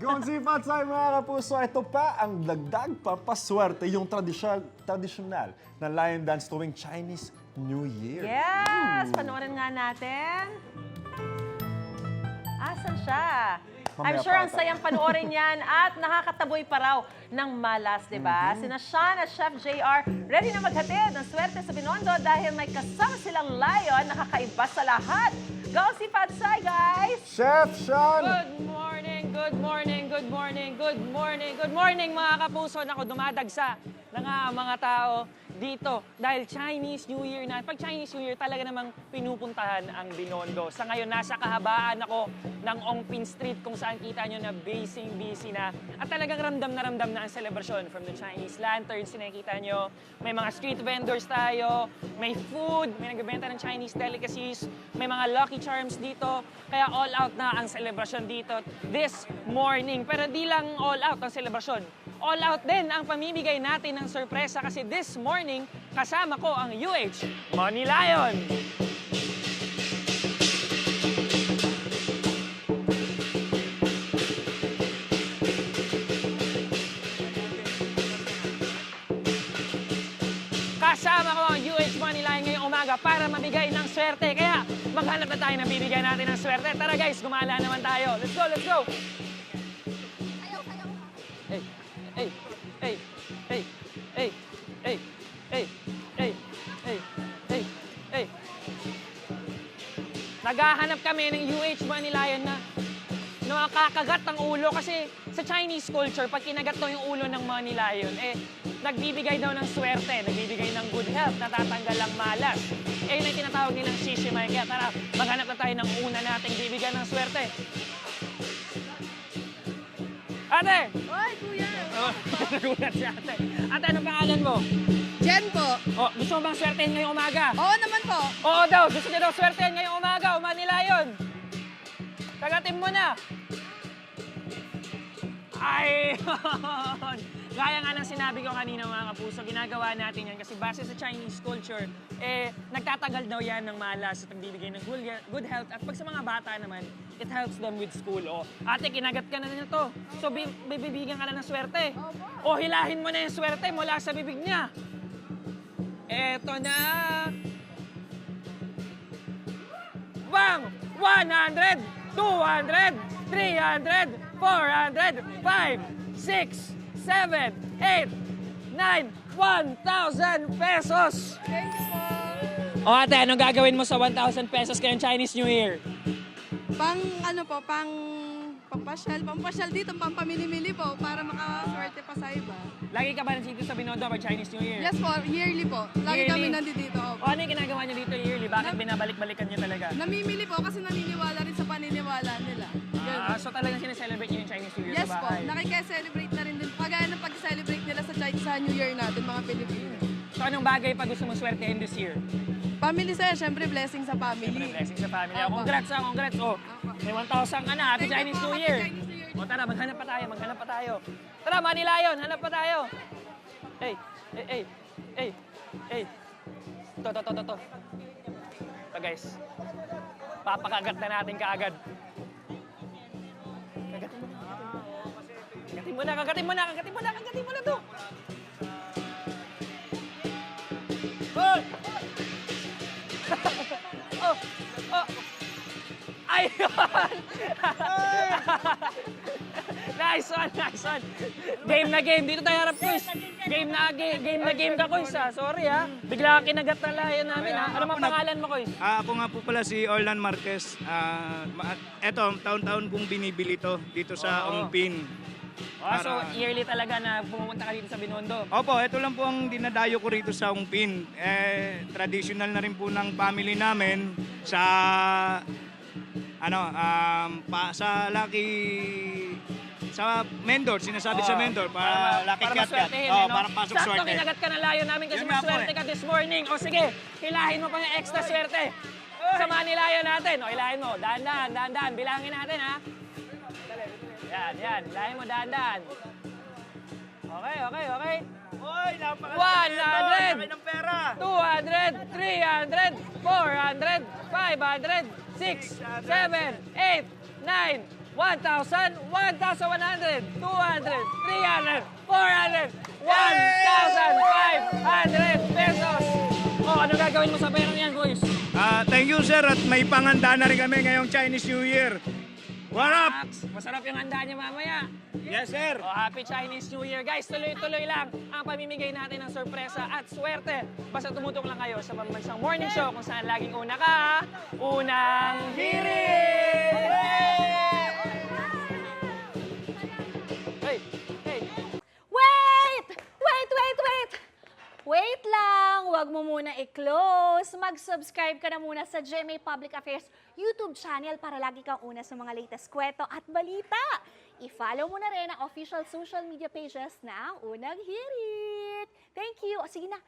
Gonzi Patsay mga kapuso, ito pa ang dagdag papaswerte, yung tradisyonal na lion dance tuwing Chinese New Year. Yes! Panoorin nga natin. Asan siya? I'm Mamaya sure pa ang sayang panoorin yan at nakakataboy pa raw ng malas, di ba? Sina Sean at Chef JR ready na maghatid ng swerte sa Binondo dahil may kasama silang lion na kakaiba sa lahat. Go si Patsay, guys! Chef Sean! Good morning, good morning, good morning, good morning, good morning mga kapuso. Ako dumadagsa na nga ang mga tao dito dahil Chinese New Year na. Pag Chinese New Year talaga namang pinupuntahan ang Binondo. Sa ngayon, nasa kahabaan ako ng Ongpin Street kung saan kita nyo na busy na. At talagang ramdam na ang selebrasyon from the Chinese lanterns. Sinakita nyo, may mga street vendors tayo, may food, may nagbebenta ng Chinese delicacies, may mga Lucky Charms dito. Kaya all out na ang selebrasyon dito this morning. Pero di lang all out ang selebrasyon. All out din ang pamimigay natin ng sorpresa kasi this morning kasama ko ang UH Money Lion. Kasama ko ang UH Money Lion ngayong umaga para mamigay ng swerte. Kaya maghanap na tayo ng bibigyan natin ng swerte. Tara guys, gumala naman tayo. Let's go, let's go! Hey, hey, hey, hey, hey, hey, hey, hey, hey, hey, hey. Naghahanap kami ng UH Money Lion na nakakagat ang ulo kasi sa Chinese culture, pag kinagat daw yung ulo ng Money Lion, nagbibigay daw ng swerte, nagbibigay ng good health, natatanggal ang malas. Yun ang tinatawag nilang shishimay. Kaya tara, maghanap na tayo ng una nating bibigyan ng swerte. Ate! Oy, kuya! Oh, nagulat si ate. Ate, anong pangalan mo? Jen po. Oh, gusto mo bang swertehin ngayong umaga? Oo naman po. Oo daw, gusto niya daw swertehin ngayong umaga. Money Lion. Kagatin mo na. Ay, gaya nga ng sinabi ko kanina mga kapuso, ginagawa natin yan kasi base sa Chinese culture, nagtatagal daw yan ng malas at nagbibigay ng good health. At pag sa mga bata naman, it helps them with school. O, ate, kinagat ka na nito. So, bibigyan ka na ng swerte. O, hilahin mo na yung swerte mula sa bibig niya. Eto na. Bang! 100, 200, 300, 400, 5, 6, 7, 8, 9, 1,000 pesos! Thank you po. O ate, anong gagawin mo sa 1,000 pesos ngayong Chinese New Year? Pampasyal dito, pampamili-mili po para makaswerte pa sa iba. Lagi ka ba nandito sa Binondo pag Chinese New Year? Yes po, yearly po. Lagi Yearly? kami nandito dito. O ano yung ginagawa niyo dito yearly? Bakit binabalik-balikan niyo talaga? Namimili po kasi naniniwala rin sa paniniwala nila. Ganun. So talagang sineselebrate niyo yung Chinese New Year Yes sa po, bahay? nakikiselebrate na rin din. Kagaya ng pag-celebrate nila sa New Year natin, mga Pilipino. So anong bagay pa gusto mong swertehin this year? Family sir, syempre blessing sa Siyempre, family. blessing sa family. Opo. Congrats ha, congrats. O, may 1,000 ka na. Happy Thank you Chinese po, New Happy Year. Chinese New Year. O tara, maghanap pa tayo. Tara, Money Lion, hanap pa tayo. Hey, hey, hey, hey, hey. Ito. Ito guys. Papakagat na natin kaagad. Kagatin mo na to. Hoy! Oh. Ayun! Nice one. Game na game. Dito tayo harap, Kuys. Game ka, Kuys, ha. Sorry, ha. Bigla ka kinagat na layan namin, ha. Ano mang pangalan mo, Kuys? Ako nga po pala si Orlan Marquez. Eto, taon-taon kong binibili to dito sa Oo. Ongpin. So, yearly talaga na pumunta ka dito sa Binondo. Opo, ito lang po ang dinadayo ko rito sa Ongpin. Traditional na rin po ng family namin sa sa Mendor, sinasabi sa Mendor para lucky para cat. maswertehin, Oh, no? para pasok Sakto, swerte. kinagat ka na layo namin kasi Yun nga po, maswerte ka this morning. O sige, hilahin mo pa yung extra swerte. Sa Money Lion natin. O, hilahin mo. Dahan-dahan. Bilangin natin, ha? Yan. Hilahin mo, dahan-dahan. Okay. Hoy, 100, ng pera. 200, 300, 400, 500, 6, 7, 8, 9, 1,000, 1,100, 200, 300, 400, 1,500 pesos! Oh, ano gagawin mo sa perang yan, boys? Thank you sir at may panganda na rin kami ngayong Chinese New Year. What up? Max, masarap yung handa niya mamaya. Yes sir. Oh, happy Chinese New Year. Guys, tuloy-tuloy lang ang pamimigay natin ng sorpresa at swerte. Basta tumutok lang kayo sa pambansang morning show kung saan laging una ka, unang hirit! Hey, hey. Wait! Wait, wait, wait! Wait lang, wag mo muna i-close. Mag-subscribe ka na muna sa GMA Public Affairs YouTube channel para lagi kang una sa mga latest kwento at balita. I-follow mo na rin ang official social media pages ng Unang Hirit. Thank you. O sige na,